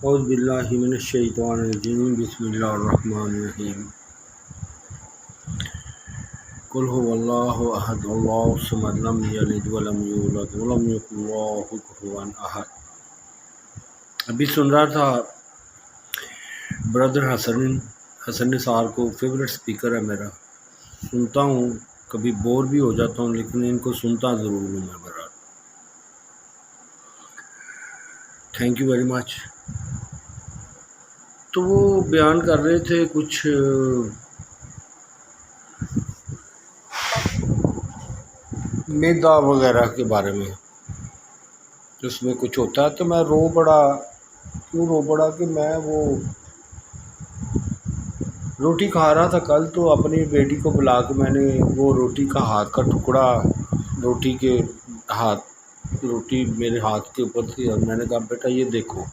اعوذ باللہ من الشیطان الرجیم بسم اللہ الرحمن الرحیم قل هو اللہ احد اللہ الصمد لم یلد ولم یولد ولم یکن له کفوا احد۔ ابھی سن رہا تھا برادر حسن نثار کو، فیوریٹ سپیکر ہے میرا، سنتا ہوں، کبھی بور بھی ہو جاتا ہوں لیکن ان کو سنتا ضرور ہوں میں brother. Thank you very much. تو وہ بیان کر رہے تھے کچھ میدا وغیرہ کے بارے میں، اس میں کچھ ہوتا ہے، تو میں رو پڑا کہ میں وہ روٹی کھا رہا تھا کل، تو اپنی بیٹی کو بلا کے میں نے وہ روٹی کا ہاتھ کا ٹکڑا، روٹی میرے ہاتھ کے اوپر تھی، اور میں نے کہا بیٹا یہ دیکھو،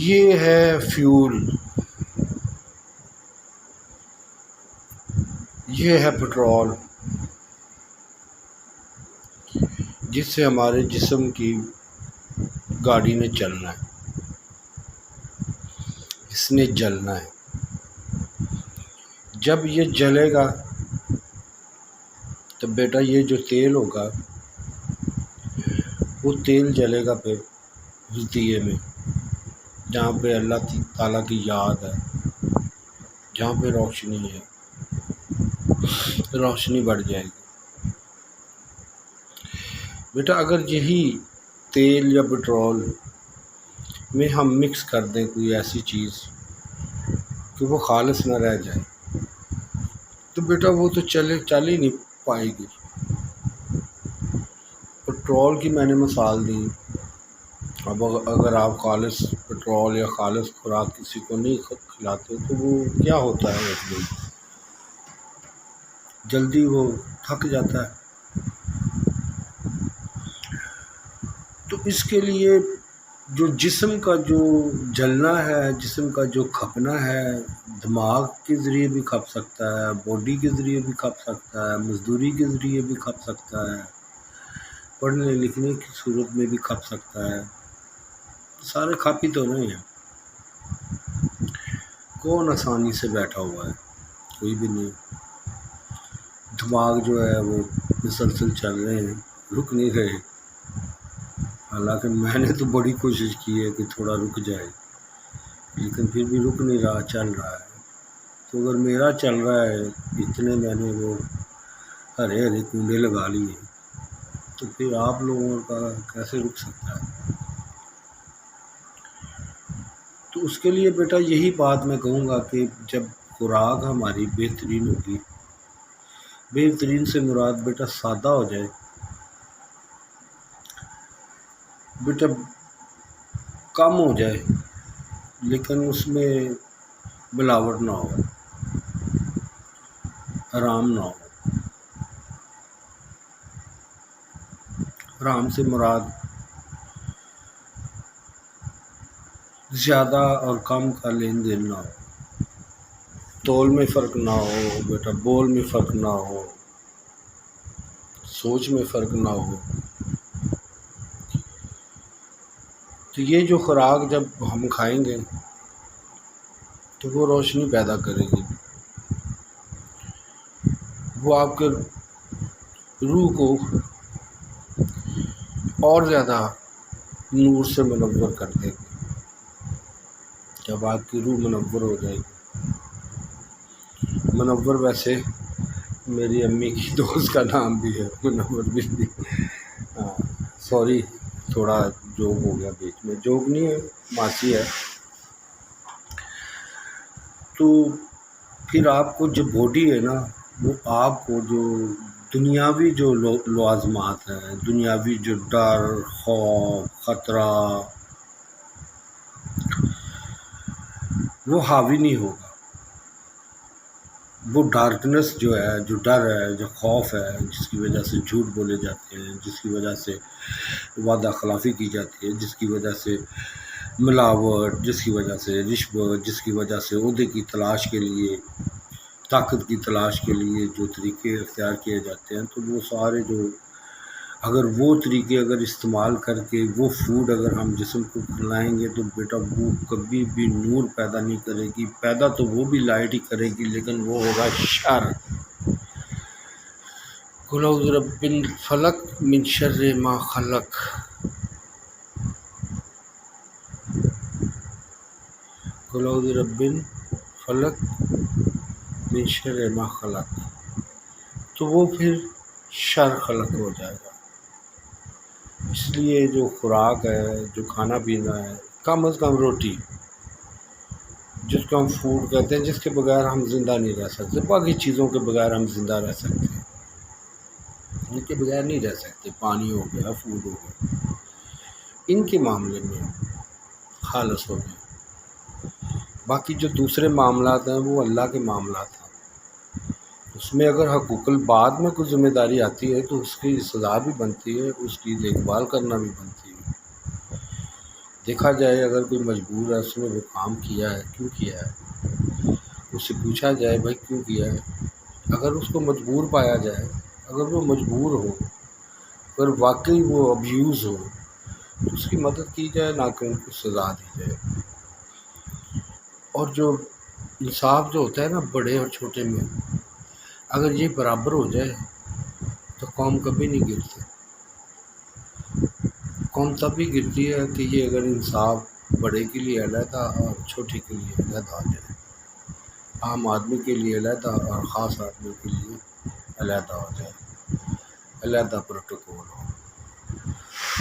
یہ ہے فیول، یہ ہے پٹرول، جس سے ہمارے جسم کی گاڑی نے چلنا ہے، اس نے جلنا ہے۔ جب یہ جلے گا تو بیٹا یہ جو تیل ہوگا وہ تیل جلے گا پھر اس دیے میں، جہاں پہ اللہ تعالیٰ کی یاد ہے، جہاں پہ روشنی ہے، روشنی بڑھ جائے گی۔ بیٹا اگر یہی تیل یا پٹرول میں ہم مکس کر دیں کوئی ایسی چیز کہ وہ خالص نہ رہ جائے، تو بیٹا وہ تو چل ہی نہیں پائے گی۔ پٹرول کی میں نے مثال دی، اب اگر آپ خالص پٹرول یا خالص خوراک کسی کو نہیں کھلاتے تو وہ کیا ہوتا ہے، ایک دن جلدی وہ تھک جاتا ہے۔ تو اس کے لیے جو جسم کا جو جلنا ہے، جسم کا جو کھپنا ہے، دماغ کے ذریعے بھی کھپ سکتا ہے، باڈی کے ذریعے بھی کھپ سکتا ہے، مزدوری کے ذریعے بھی کھپ سکتا ہے، پڑھنے لکھنے کی صورت میں بھی کھپ سکتا ہے، سارے کھپ ہی تو نہیں ہیں۔ کون آسانی سے بیٹھا ہوا ہے؟ کوئی بھی نہیں۔ دماغ جو ہے وہ مسلسل چل رہے ہیں، رک نہیں رہے، حالانکہ میں نے تو بڑی کوشش کی ہے کہ تھوڑا رک جائے، لیکن پھر بھی رک نہیں رہا، چل رہا ہے۔ تو اگر میرا چل رہا ہے، اتنے میں نے وہ ہرے کنڈے لگا لیے، تو پھر آپ لوگوں کا کیسے رک سکتا ہے؟ تو اس کے لیے بیٹا یہی بات میں کہوں گا کہ جب خوراک ہماری بہترین ہوگی، بہترین سے مراد بیٹا سادہ ہو جائے، بیٹا کم ہو جائے، لیکن اس میں ملاوٹ نہ ہو، حرام نہ ہو۔ حرام سے مراد زیادہ اور کم کا لین دین نہ ہو، تول میں فرق نہ ہو، بیٹا بول میں فرق نہ ہو، سوچ میں فرق نہ ہو۔ تو یہ جو خوراک جب ہم کھائیں گے تو وہ روشنی پیدا کرے گی، وہ آپ کے روح کو اور زیادہ نور سے منور کر دے گی۔ جب آپ کی روح منور ہو جائے گی، منور ویسے میری امی کی دوست کا نام بھی ہے، منور بھی، سوری تھوڑا جوک ہو گیا بیچ میں، جوک نہیں ہے، ماسی ہے۔ تو پھر آپ کو جو باڈی ہے نا، وہ آپ کو جو دنیاوی جو لوازمات ہیں، دنیاوی جو ڈر، خوف، خطرہ، وہ حاوی نہیں ہوگا۔ وہ ڈارکنس جو ہے، جو ڈر ہے، جو خوف ہے، جس کی وجہ سے جھوٹ بولے جاتے ہیں، جس کی وجہ سے وعدہ خلافی کی جاتی ہے، جس کی وجہ سے ملاوٹ، جس کی وجہ سے رشوت، جس کی وجہ سے عہدے کی تلاش کے لیے، طاقت کی تلاش کے لیے جو طریقے اختیار کیے جاتے ہیں، تو وہ سارے جو اگر وہ طریقے اگر استعمال کر کے وہ فوڈ اگر ہم جسم کو کھلائیں گے تو بیٹا وہ کبھی بھی نور پیدا نہیں کرے گی، پیدا تو وہ بھی لائٹ ہی کرے گی لیکن وہ ہوگا شر۔ قل اعوذ برب الفلق من شر ما خلق، قل اعوذ برب الفلق من شر ما خلق، تو وہ پھر شر خلق ہو جائے گا۔ اس لیے جو خوراک ہے، جو کھانا پینا ہے، کم از کم روٹی، جس کو ہم فوڈ کہتے ہیں، جس کے بغیر ہم زندہ نہیں رہ سکتے، باقی چیزوں کے بغیر ہم زندہ رہ سکتے ہیں، ان کے بغیر نہیں رہ سکتے، پانی ہو گیا، فوڈ ہو گیا، ان کے معاملے میں خالص ہو گئے۔ باقی جو دوسرے معاملات ہیں وہ اللہ کے معاملات ہیں، اس میں اگر حقوق الباد میں کوئی ذمہ داری آتی ہے تو اس کی سزا بھی بنتی ہے، اس کی دیکھ بھال کرنا بھی بنتی ہے۔ دیکھا جائے اگر کوئی مجبور ہے، اس نے وہ کام کیا ہے، کیوں کیا ہے، اس سے پوچھا جائے بھائی کیوں کیا ہے۔ اگر اس کو مجبور پایا جائے، اگر وہ مجبور ہو، اگر واقعی وہ ابیوز ہو تو اس کی مدد کی جائے، نہ کہ ان کو سزا دی جائے۔ اور جو انصاف جو ہوتا ہے نا بڑے اور چھوٹے میں، اگر یہ برابر ہو جائے تو قوم کبھی نہیں گرتی۔ قوم تب بھی گرتی ہے کہ یہ اگر انصاف بڑے کے لیے علیحدہ اور چھوٹے کے لیے علیحدہ ہو جائے، عام آدمی کے لیے علیحدہ اور خاص آدمی کے لیے علیحدہ ہو جائے، علیحدہ پروٹوکول ہو،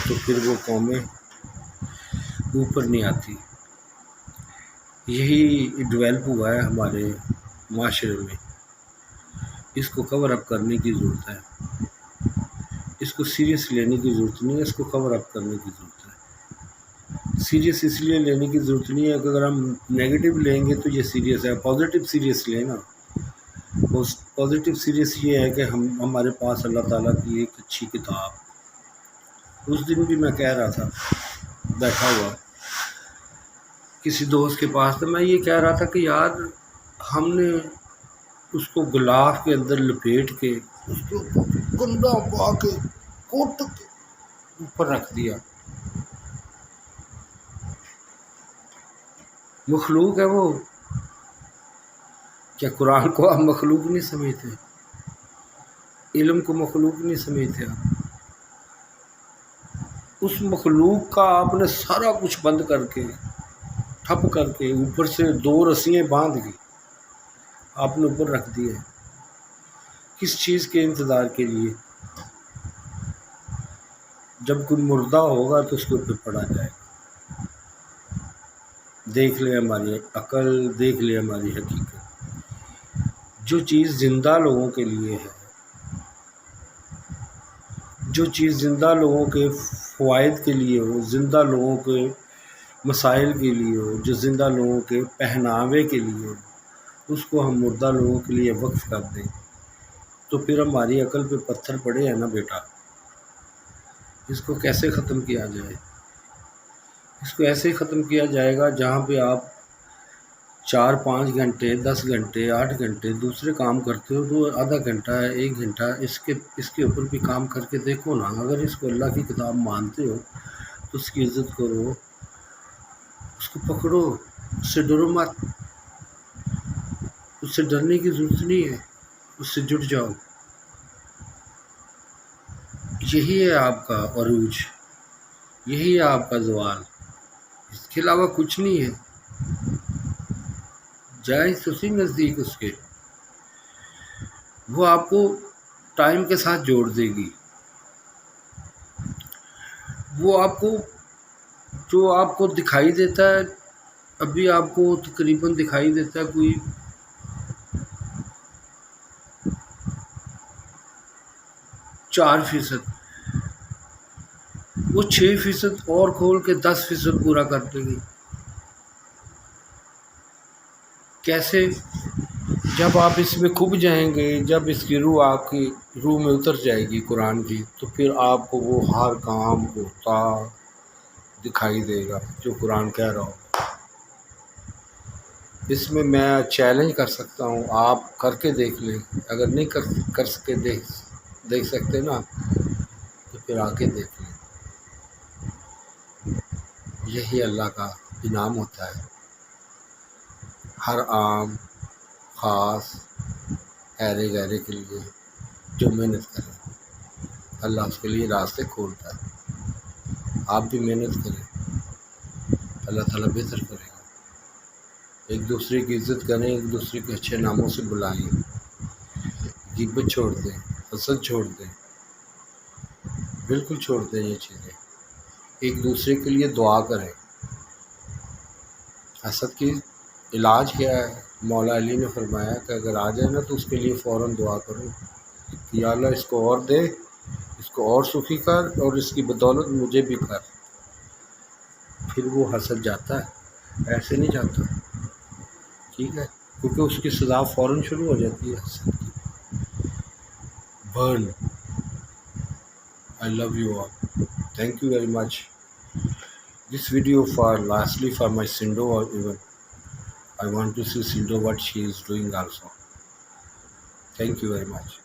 تو پھر وہ قومیں اوپر نہیں آتی۔ یہی ڈیولپ ہوا ہے ہمارے معاشرے میں، اس کو کور اپ کرنے کی ضرورت ہے، اس کو سیریس لینے کی ضرورت نہیں ہے، اس کو کور اپ کرنے کی ضرورت ہے۔ سیریس اس لیے لینے کی ضرورت نہیں ہے کہ اگر ہم نیگیٹو لیں گے تو یہ سیریس ہے، پازیٹیو سیریس لیں نا۔ پازیٹیو سیریس یہ ہے کہ ہمارے پاس اللہ تعالیٰ کی ایک اچھی کتاب، اس دن بھی میں کہہ رہا تھا بیٹھا ہوا کسی دوست کے پاس، تو میں یہ کہہ رہا تھا کہ یار ہم نے اس کو غلاف کے اندر لپیٹ کے اس کے اوپر گندا پا کے کوٹ کے اوپر رکھ دیا، مخلوق ہے وہ۔ کیا قرآن کو آپ مخلوق نہیں سمجھتے؟ علم کو مخلوق نہیں سمجھتے آپ؟ اس مخلوق کا آپ نے سارا کچھ بند کر کے ٹھپ کر کے اوپر سے 2 رسیاں باندھ کے آپ نے اوپر رکھ دیا، کس چیز کے انتظار کے لیے؟ جب کوئی مردہ ہوگا تو اس کے اوپر پڑا جائے گا۔ دیکھ لیں ہماری عقل، دیکھ لیں ہماری حقیقت، جو چیز زندہ لوگوں کے لیے ہے، جو چیز زندہ لوگوں کے فوائد کے لیے ہو، زندہ لوگوں کے مسائل کے لیے ہو، جو زندہ لوگوں کے پہناوے کے لیے ہو، اس کو ہم مردہ لوگوں کے لیے وقف کر دیں تو پھر ہماری عقل پہ پتھر پڑے ہیں نا بیٹا۔ اس کو کیسے ختم کیا جائے؟ اس کو ایسے ختم کیا جائے گا جہاں پہ آپ 4-5 گھنٹے، 10 گھنٹے، 8 گھنٹے دوسرے کام کرتے ہو، تو آدھا گھنٹہ 1 گھنٹہ اس کے اوپر بھی کام کر کے دیکھو نا۔ اگر اس کو اللہ کی کتاب مانتے ہو تو اس کی عزت کرو، اس کو پکڑو، اس سے ڈرو مت، اس سے ڈرنے کی ضرورت نہیں ہے، اس سے جڑ جاؤ۔ یہی ہے آپ کا عروج، یہی ہے آپ کا زوال، اس کے علاوہ کچھ نہیں ہے۔ جائز تو سی نزدیک اس کے، وہ آپ کو ٹائم کے ساتھ جوڑ دے گی، وہ آپ کو جو آپ کو دکھائی دیتا ہے، ابھی آپ کو تقریباً دکھائی دیتا ہے کوئی 4%، وہ 6% اور کھول کے 10% پورا کر دے گی۔ کیسے؟ جب آپ اس میں کھب جائیں گے، جب اس کی روح آپ کی روح میں اتر جائے گی قرآن کی، تو پھر آپ کو وہ ہر کام ہوتا دکھائی دے گا جو قرآن کہہ رہا ہو۔ اس میں چیلنج کر سکتا ہوں، آپ کر کے دیکھ لیں، اگر نہیں کر سکے دیکھ سکتے نا، تو پھر آ کے دیکھ لیں. یہی اللہ کا انعام ہوتا ہے. ہر عام خاص ایرے غیرے کے لیے جو محنت کرے اللہ اس کے لیے راستے کھولتا ہے. آپ بھی محنت کریں، اللہ تعالیٰ بہتر کرے گا. ایک دوسرے کی عزت کریں، ایک دوسرے کے اچھے ناموں سے بلائیں، غیبت چھوڑ دیں، حسد چھوڑ دیں، بالکل چھوڑ دیں یہ چیزیں. ایک دوسرے کے لیے دعا کریں. حسد کی علاج کیا ہے؟ مولا علی نے فرمایا کہ اگر آ جائے نا تو اس کے لیے فوراً دعا کرو کہ یا اللہ اس کو اور دے، اس کو اور سخی کر، اور اس کی بدولت مجھے بھی کر. پھر وہ حسد جاتا ہے، ایسے نہیں جاتا. ٹھیک ہے، کیونکہ اس کی سزا فوراً شروع ہو جاتی ہے حسد کی. Burn. I love you all. Thank you very much. This video for lastly for my Sindo, or even I want to see Sindo what she is doing also. Thank you very much.